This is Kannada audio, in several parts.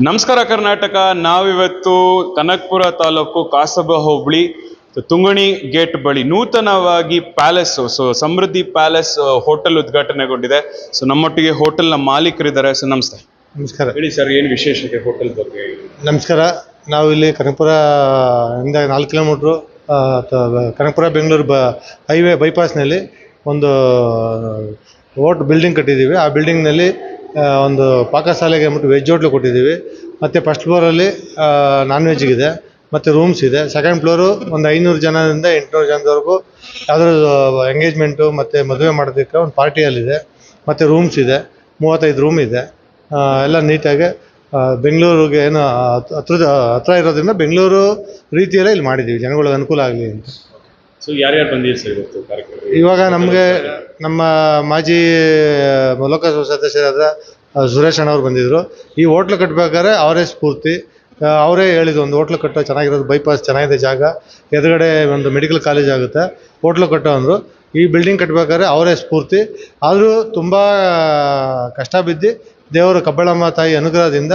ನಮಸ್ಕಾರ ಕರ್ನಾಟಕ. ನಾವಿವತ್ತು ಕನಕಪುರ ತಾಲೂಕು ಕಾಸಬ ಹೋಬಳಿ ತುಂಗಣಿ ಗೇಟ್ ಬಳಿ ನೂತನವಾಗಿ ಪ್ಯಾಲೇಸ್ ಸಮೃದ್ಧಿ ಪ್ಯಾಲೇಸ್ ಹೋಟೆಲ್ ಉದ್ಘಾಟನೆಗೊಂಡಿದೆ. ನಮ್ಮೊಟ್ಟಿಗೆ ಹೋಟೆಲ್ನ ಮಾಲೀಕರಿದ್ದಾರೆ. ನಮಸ್ತೆ. ನಮಸ್ಕಾರ. ಹೇಳಿ ಸರ್, ಏನು ವಿಶೇಷತೆ ಹೋಟೆಲ್ ಬಗ್ಗೆ? ನಮಸ್ಕಾರ. ನಾವು ಇಲ್ಲಿ ಕನಕಪುರ ಇಂದ 4 ಕಿಲೋಮೀಟ್ರು ಕನಕಪುರ ಬೆಂಗಳೂರು ಹೈವೇ ಬೈಪಾಸ್ನಲ್ಲಿ ಒಂದು ಬಿಲ್ಡಿಂಗ್ ಕಟ್ಟಿದ್ದೀವಿ. ಆ ಬಿಲ್ಡಿಂಗ್ನಲ್ಲಿ ಒಂದು ಪಾಕಶಾಲೆಗೆ ಅಂದ್ಬಿಟ್ಟು ವೆಜ್ ಹೋಟ್ಲು ಕೊಟ್ಟಿದ್ದೀವಿ. ಮತ್ತು ಫಸ್ಟ್ ಫ್ಲೋರಲ್ಲಿ ನಾನ್ ವೆಜ್ಗಿದೆ ಮತ್ತು ರೂಮ್ಸ್ ಇದೆ. ಸೆಕೆಂಡ್ ಫ್ಲೋರು ಒಂದು 500 ಜನದಿಂದ 800 ಜನದವರೆಗೂ ಯಾವುದಾದ್ರು ಎಂಗೇಜ್ಮೆಂಟು ಮತ್ತು ಮದುವೆ ಮಾಡೋದಕ್ಕೆ ಒಂದು ಪಾರ್ಟಿಯಲ್ಲಿದೆ. ಮತ್ತು ರೂಮ್ಸ್ ಇದೆ, 35 ರೂಮ್ ಇದೆ. ಎಲ್ಲ ನೀಟಾಗಿ ಬೆಂಗಳೂರಿಗೆ ಏನು ಹತ್ರ ಇರೋದ್ರಿಂದ ಬೆಂಗಳೂರು ರೀತಿಯಲ್ಲೇ ಇಲ್ಲಿ ಮಾಡಿದ್ದೀವಿ, ಜನಗಳಿಗೆ ಅನುಕೂಲ ಆಗಲಿ ಅಂತ. ಯಾರ್ಯಾರು ಬಂದಿದ್ದೀರಿ ಸರ್ ಇವತ್ತು ಕಾರ್ಯಕ್ರಮ? ಇವಾಗ ನಮಗೆ ನಮ್ಮ ಮಾಜಿ ಲೋಕಸಭಾ ಸದಸ್ಯರಾದ ಸುರೇಶ್ ಅಣ್ಣವ್ರು ಬಂದಿದ್ದರು. ಈ ಹೋಟ್ಲು ಕಟ್ಟಬೇಕಾದ್ರೆ ಅವರೇ ಸ್ಫೂರ್ತಿ. ಅವರೇ ಹೇಳಿದ್ರು, ಒಂದು ಹೋಟ್ಲು ಕಟ್ಟೋ ಚೆನ್ನಾಗಿರೋದು, ಬೈಪಾಸ್ ಚೆನ್ನಾಗಿದೆ, ಜಾಗ ಎದುರುಗಡೆ ಒಂದು ಮೆಡಿಕಲ್ ಕಾಲೇಜ್ ಆಗುತ್ತೆ, ಹೋಟ್ಲು ಕಟ್ಟೋ ಅಂದರು. ಈ ಬಿಲ್ಡಿಂಗ್ ಕಟ್ಟಬೇಕಾದ್ರೆ ಅವರೇ ಸ್ಫೂರ್ತಿ. ಆದರೂ ತುಂಬ ಕಷ್ಟ ಬಿದ್ದು ದೇವರು ಕಬ್ಬಳಮ್ಮ ತಾಯಿ ಅನುಗ್ರಹದಿಂದ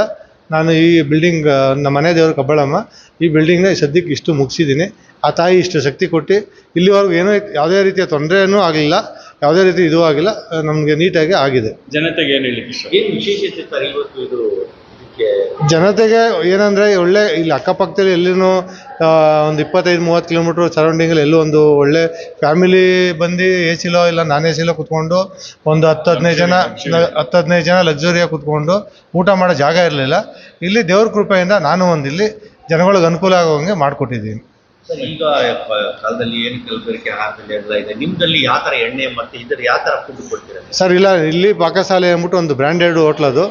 ನಾನು ಈ ಬಿಲ್ಡಿಂಗ್, ನಮ್ಮ ಮನೆ ದೇವರು ಕಬ್ಬಳಮ್ಮ, ಈ ಬಿಲ್ಡಿಂಗ್ನ ಸದ್ಯಕ್ಕೆ ಇಷ್ಟು ಮುಗಿಸಿದ್ದೀನಿ. ಆ ತಾಯಿ ಇಷ್ಟು ಶಕ್ತಿ ಕೊಟ್ಟು ಇಲ್ಲಿವರೆಗೂ ಏನೂ ಯಾವುದೇ ರೀತಿಯ ತೊಂದರೆನೂ ಆಗಲಿಲ್ಲ, ಯಾವುದೇ ರೀತಿ ಇದು ಆಗಿಲ್ಲ, ನಮಗೆ ನೀಟಾಗಿ ಆಗಿದೆ. ಜನತೆಗೆ ಏನು ಹೇಳಿ? ಏನು ವಿಶೇಷತೆ ಸರ್ ಇವತ್ತು ಇದು? ಜನತೆಗೆ ಏನಂದರೆ, ಒಳ್ಳೆ ಇಲ್ಲಿ ಅಕ್ಕಪಕ್ಕದಲ್ಲಿ ಎಲ್ಲಿನೂ ಒಂದು 25-30 ಕಿಲೋಮೀಟ್ರ್ ಸರೌಂಡಿಂಗಲ್ಲಿ ಎಲ್ಲೂ ಒಂದು ಒಳ್ಳೆ ಫ್ಯಾಮಿಲಿ ಬಂದು AC ಲೋ ಇಲ್ಲ ನಾನ್ AC ಲೋ ಕೂತ್ಕೊಂಡು ಒಂದು 10-15 ಜನ ಲಕ್ಸುರಿಯಾಗಿ ಕೂತ್ಕೊಂಡು ಊಟ ಮಾಡೋ ಜಾಗ ಇರಲಿಲ್ಲ. ಇಲ್ಲಿ ದೇವ್ರ ಕೃಪೆಯಿಂದ ನಾನು ಇಲ್ಲಿ ಜನಗಳಿಗೆ ಅನುಕೂಲ ಆಗೋಂಗೆ ಮಾಡಿಕೊಟ್ಟಿದ್ದೀನಿ. ಸರ್, ಈಗ ಕಾಲದಲ್ಲಿ ಏನು ಕಲಬೆರಕೆ ಆಹಾರದಲ್ಲಿ ಎಲ್ಲ ಇದೆ, ನಿಮ್ಮದಲ್ಲಿ ಯಾವ ಥರ ಎಣ್ಣೆ ಮತ್ತು ಇದರ ಯಾವ ಥರ ಫುಡ್ ಕೊಡ್ತೀರಾ ಸರ್? ಇಲ್ಲ, ಇಲ್ಲಿ ಪಾಕಶಾಲೆ ಅಂದ್ಬಿಟ್ಟು ಒಂದು ಬ್ರ್ಯಾಂಡೆಡ್ ಹೋಟ್ಲದು.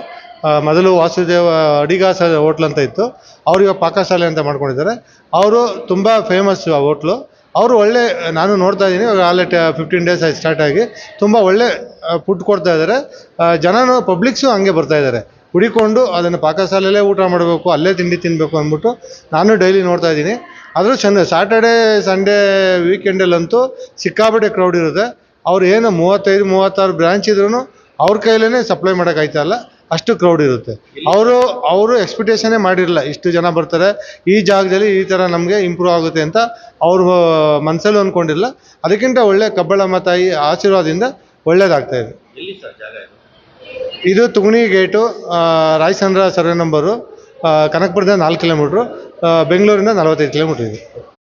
ಮೊದಲು ವಾಸುದೇವ ಅಡಿಗಾಸ ಹೋಟ್ಲ್ ಅಂತ ಇತ್ತು, ಅವ್ರು ಇವಾಗ ಪಾಕಶಾಲೆ ಅಂತ ಮಾಡ್ಕೊಂಡಿದ್ದಾರೆ. ಅವರು ತುಂಬ ಫೇಮಸ್ಸು ಆ ಹೋಟ್ಲು. ಅವರು ಒಳ್ಳೆ, ನಾನು ನೋಡ್ತಾ ಇದ್ದೀನಿ ಇವಾಗ ಆಲ್ರೆಡಿ 15 ಡೇಸ್ ಆಗಿ ಸ್ಟಾರ್ಟ್ ಆಗಿ ತುಂಬ ಒಳ್ಳೆ ಫುಡ್ ಕೊಡ್ತಾ ಇದ್ದಾರೆ. ಜನನೂ ಪಬ್ಲಿಕ್ಸು ಹಂಗೆ ಬರ್ತಾ ಇದ್ದಾರೆ, ಹುಡಿಕೊಂಡು ಅದನ್ನು ಪಾಕಶಾಲೆಯಲ್ಲೇ ಊಟ ಮಾಡಬೇಕು, ಅಲ್ಲೇ ತಿಂಡಿ ತಿನ್ನಬೇಕು ಅಂದ್ಬಿಟ್ಟು ನಾನು ಡೈಲಿ ನೋಡ್ತಾ ಇದ್ದೀನಿ. ಆದರೂ ಸ್ಯಾಟರ್ಡೇ ಸಂಡೇ ವೀಕೆಂಡಲ್ಲಂತೂ ಸಿಕ್ಕಾಪಟ್ಟೆ ಕ್ರೌಡ್ ಇರುತ್ತೆ. ಅವ್ರು ಏನು 35-36 ಬ್ರಾಂಚ್ ಇದ್ರೂ ಅವ್ರ ಕೈಲೇ ಸಪ್ಲೈ ಮಾಡೋಕ್ಕಾಯ್ತಲ್ಲ, ಅಷ್ಟು ಕ್ರೌಡ್ ಇರುತ್ತೆ. ಅವರು ಎಕ್ಸ್ಪೆಕ್ಟೇಷನ್ನೇ ಮಾಡಿರಲಿಲ್ಲ ಇಷ್ಟು ಜನ ಬರ್ತಾರೆ, ಈ ಜಾಗದಲ್ಲಿ ಈ ಥರ ನಮಗೆ ಇಂಪ್ರೂವ್ ಆಗುತ್ತೆ ಅಂತ ಅವರು ಮನಸ್ಸಲ್ಲೂ ಅಂದ್ಕೊಂಡಿರಲಿಲ್ಲ. ಅದಕ್ಕಿಂತ ಒಳ್ಳೆ ಕಬ್ಬಳಮ್ಮ ತಾಯಿ ಆಶೀರ್ವಾದದಿಂದ ಒಳ್ಳೇದಾಗ್ತಾ ಇದೆ. ಎಲ್ಲಿ ಸರ್ ಜಾಗ ಇದು Tungani gate, Rayachandra survey number, ಕನಕಪುರದಿಂದ 4 ಕಿಲೋಮೀಟ್ರು, ಬೆಂಗಳೂರಿಂದ 45 ಕಿಲೋಮೀಟ್ರ್ ಇದೆ.